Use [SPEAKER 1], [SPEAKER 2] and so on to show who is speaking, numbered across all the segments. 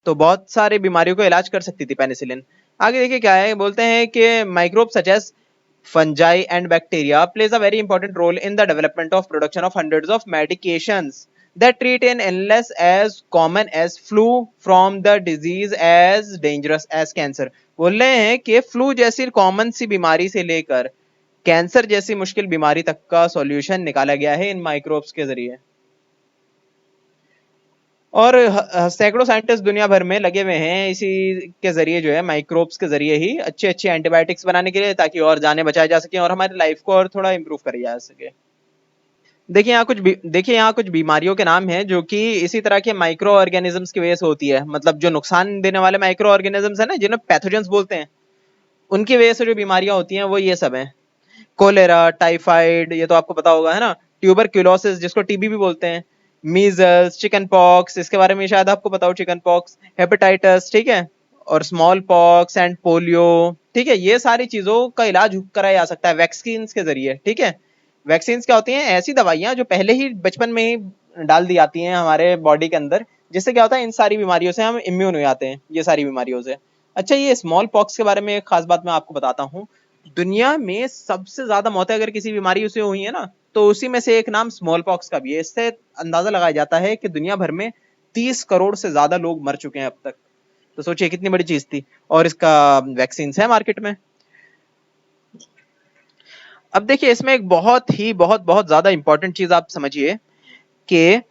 [SPEAKER 1] तो बहुत सारी बीमारियों को इलाज कर सकती थी पेनिसिलिन। आगे देखिए क्या है, बोलते हैं कि microbe such as fungi and bacteria plays a very important role in the development of production of hundreds of medications that treat an illness as common as flu from the disease as dangerous as cancer। बोल रहे हैं कि flu जैसी common सी बीमारी से लेकर cancer जैसी मुश्किल बीमारी तक का सॉल्यूशन निकाला गया है इन माइक्रोब्स के जरिए। और सैकड़ों साइंटिस्ट दुनिया भर में लगे हुए हैं इसी के जरिए, जो है माइक्रोब्स के जरिए ही अच्छे अच्छे एंटीबायोटिक्स बनाने के लिए, ताकि और जानें बचाई जा सके और हमारी लाइफ को और थोड़ा इम्प्रूव करी जा सके। देखिए यहाँ कुछ बीमारियों के नाम हैं जो कि इसी तरह के माइक्रो ऑर्गेनिजम्स की वजह से होती है। मतलब जो नुकसान देने वाले माइक्रो ऑर्गेनिजम्स है ना, जिन्हें पैथोजेंस बोलते हैं, उनकी वजह से जो बीमारियां होती हैं वो ये सब हैं। कोलेरा, टाइफाइड, ये तो आपको पता होगा है ना, ट्यूबरक्यूलोसिस जिसको टीबी भी बोलते हैं, मीजल्स, चिकन पॉक्स, इसके बारे में शायद आपको पता हो, चिकन पॉक्स, हेपेटाइटिस, ठीक है, और स्मॉल पॉक्स एंड पोलियो, ठीक है। ये सारी चीजों का इलाज कराया जा सकता है वैक्सीन के जरिए, ठीक है। वैक्सीन क्या होती हैं? ऐसी दवाइयां जो पहले ही बचपन में ही डाल दी जाती हैं हमारे बॉडी के अंदर, जिससे क्या होता है इन सारी बीमारियों से हम इम्यून हो जाते हैं, ये सारी बीमारियों से। अच्छा, ये स्मॉल पॉक्स के बारे में एक खास बात मैं आपको बताता हूँ। दुनिया में सबसे ज्यादा मौतें अगर किसी बीमारी से हुई है ना, तो उसी में से एक नाम स्मॉल पॉक्स का भी है। इससे अंदाजा लगाया जाता है कि दुनिया भर में 30 करोड़ से ज्यादा लोग मर चुके हैं अब तक। तो सोचिए कितनी बड़ी चीज थी, और इसका वैक्सीन है मार्केट में। अब देखिए इसमें एक बहुत बहुत ज्यादा इंपॉर्टेंट चीज आप समझिए कि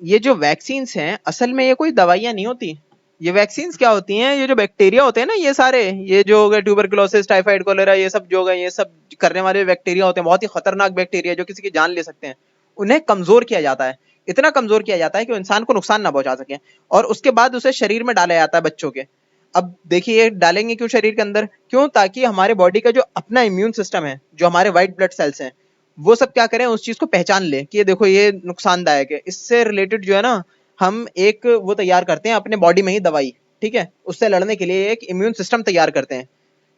[SPEAKER 1] ये जो वैक्सीन हैं, असल में ये कोई दवाइयां नहीं होती। ये वैक्सीन क्या होती हैं? ये जो बैक्टीरिया होते हैं ना, ये सारे, ये जो हो गए ट्यूबरकुलोसिस, टाइफाइड, कोलेरा, ये सब जो गए, ये सब करने वाले बैक्टीरिया होते हैं, बहुत ही खतरनाक बैक्टीरिया जो किसी की जान ले सकते हैं। उन्हें कमजोर किया जाता है, इतना कमजोर किया जाता है कि वो इंसान को नुकसान ना पहुंचा सके, और उसके बाद उसे शरीर में डाला जाता है बच्चों के। अब देखिए डालेंगे क्यों शरीर के अंदर? क्यों? ताकि हमारे बॉडी का जो अपना इम्यून सिस्टम है, जो हमारे व्हाइट ब्लड सेल्स हैं, वो सब क्या करें, उस चीज को पहचान ले कि ये देखो ये नुकसानदायक है। इससे रिलेटेड जो है ना, हम एक वो तैयार करते हैं अपने बॉडी में ही दवाई, ठीक है, उससे लड़ने के लिए एक इम्यून सिस्टम तैयार करते हैं,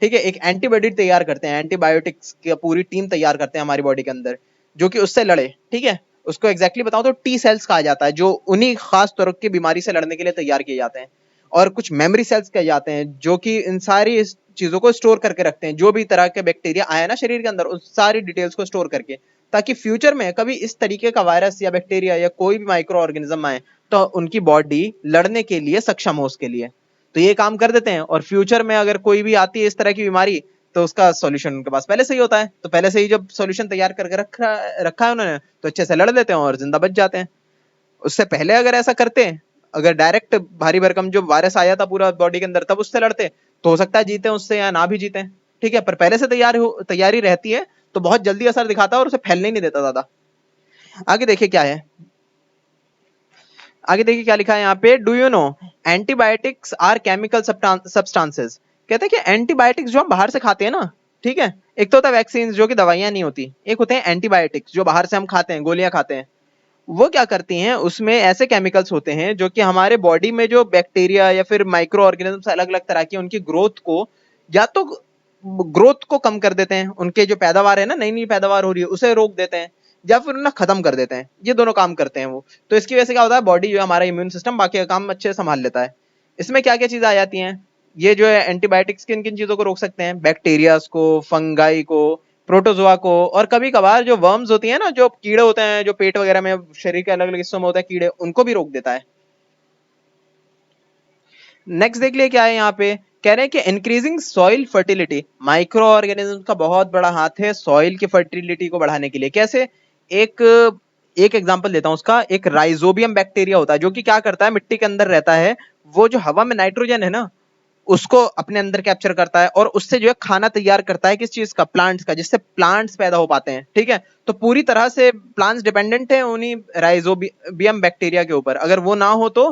[SPEAKER 1] ठीक है, एक एंटीबॉडी तैयार करते हैं, एंटीबायोटिक्स की पूरी टीम तैयार करते हैं हमारी बॉडी के अंदर, जो कि उससे लड़े, ठीक है। उसको एग्जैक्टली बताऊं तो टी सेल्स कहा जाता है, जो उन्हीं खास तरह की बीमारी से लड़ने के लिए तैयार किए जाते हैं। और कुछ मेमोरी सेल्स कहे जाते हैं, जो कि इन सारी इस चीजों को स्टोर करके रखते हैं, जो भी तरह के बैक्टीरिया आया ना शरीर के अंदर, उस सारी डिटेल्स को स्टोर करके, ताकि फ्यूचर में कभी इस तरीके का वायरस या बैक्टीरिया या कोई भी माइक्रो ऑर्गेनिज्म आए, तो उनकी बॉडी लड़ने के लिए सक्षम हो उसके लिए। तो ये काम कर देते हैं, और फ्यूचर में अगर कोई भी आती है इस तरह की बीमारी, तो उसका सॉल्यूशन उनके पास पहले से ही होता है। तो पहले से ही जब सॉल्यूशन तैयार करके रखा है उन्होंने, तो अच्छे से लड़ लेते हैं और जिंदा बच जाते हैं। उससे पहले अगर ऐसा करते, अगर डायरेक्ट भारी भरकम जो वायरस आया था पूरा बॉडी के अंदर, तब उससे लड़ते, तो हो सकता है जीते उससे या ना भी जीते, ठीक है। पर पहले से तैयारी रहती है, तो बहुत जल्दी असर दिखाता है और उसे फैलने ही नहीं देता ज्यादा। आगे देखिए क्या है, आगे देखिए क्या लिखा है यहाँ पे, do you know antibiotics are chemical substances. कहते हैं कि एंटीबायोटिक्स जो हम बाहर से खाते हैं ना, ठीक है, एक तो होता है वैक्सीन जो कि दवाइयां नहीं होती, एक होते हैं एंटीबायोटिक्स जो बाहर से हम खाते हैं, गोलियां खाते हैं। वो क्या करती हैं, उसमें ऐसे केमिकल्स होते हैं जो कि हमारे बॉडी में जो बैक्टीरिया या फिर माइक्रो ऑर्गेनिज्म अलग अलग तरह की उनकी ग्रोथ को, या तो ग्रोथ को कम कर देते हैं, उनके जो पैदावार है ना, नई नई पैदावार हो रही है उसे रोक देते हैं, या फिर उन्हें खत्म कर देते हैं। ये दोनों काम करते हैं वो। तो इसकी वजह से क्या होता है, बॉडी जो है हमारा इम्यून सिस्टम बाकी का काम अच्छे से संभाल लेता है। इसमें क्या क्या चीजें आ जाती हैं, ये जो है एंटीबायोटिक्स किन किन चीजों को रोक सकते हैं, बैक्टीरियाज को, फंगाई को, प्रोटोजोआ को, और कभी कभार जो वर्म्स होती है ना, जो कीड़े होते हैं जो पेट वगैरह में, शरीर के अलग अलग हिस्सों में होते हैं कीड़े, उनको भी रोक देता है। नेक्स्ट देख लिए क्या है यहाँ पे, कह रहे हैं कि increasing soil fertility, micro organism का बहुत बड़ा हाथ है सॉइल की फर्टिलिटी को बढ़ाने के लिए। कैसे? एक एक एग्जांपल देता हूं उसका। एक राइजोबियम बैक्टीरिया होता है जो कि क्या करता है, मिट्टी के अंदर रहता है, वो जो हवा में नाइट्रोजन है ना, उसको अपने अंदर कैप्चर करता है, और उससे जो है खाना तैयार करता है, किस चीज का, प्लांट्स का, जिससे प्लांट्स पैदा हो पाते हैं, ठीक है। तो पूरी तरह से प्लांट्स डिपेंडेंट है उन्हीं राइजोबियम बैक्टीरिया के ऊपर। अगर वो ना हो तो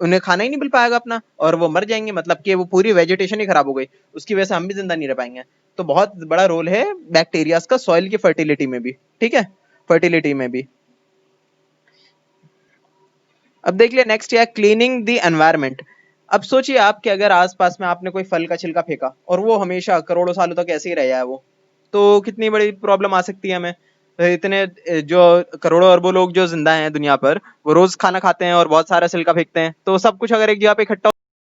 [SPEAKER 1] उन्हें खाना ही नहीं मिल पाएगा अपना, और वो मर जाएंगे, मतलब कि वो पूरी वेजिटेशन ही खराब हो गई, उसकी वजह से हम भी जिंदा नहीं रह पाएंगे। तो बहुत बड़ा रोल है बैक्टीरियाज का सॉइल की फर्टिलिटी में भी, ठीक है, फर्टिलिटी में भी। अब देख लिया नेक्स्ट है क्लीनिंग द एनवायरनमेंट। अब सोचिए आप कि अगर आसपास में आपने कोई फल का छिलका फेंका, और वो हमेशा करोड़ों सालों तक ऐसे ही रहा है वो, तो कितनी बड़ी प्रॉब्लम आ सकती है हमें। इतने जो करोड़ों अरबों लोग जो जिंदा हैं दुनिया पर, वो रोज खाना खाते हैं और बहुत सारा छिलका फेंकते हैं, तो सब कुछ अगर एक जगह पे इकट्ठा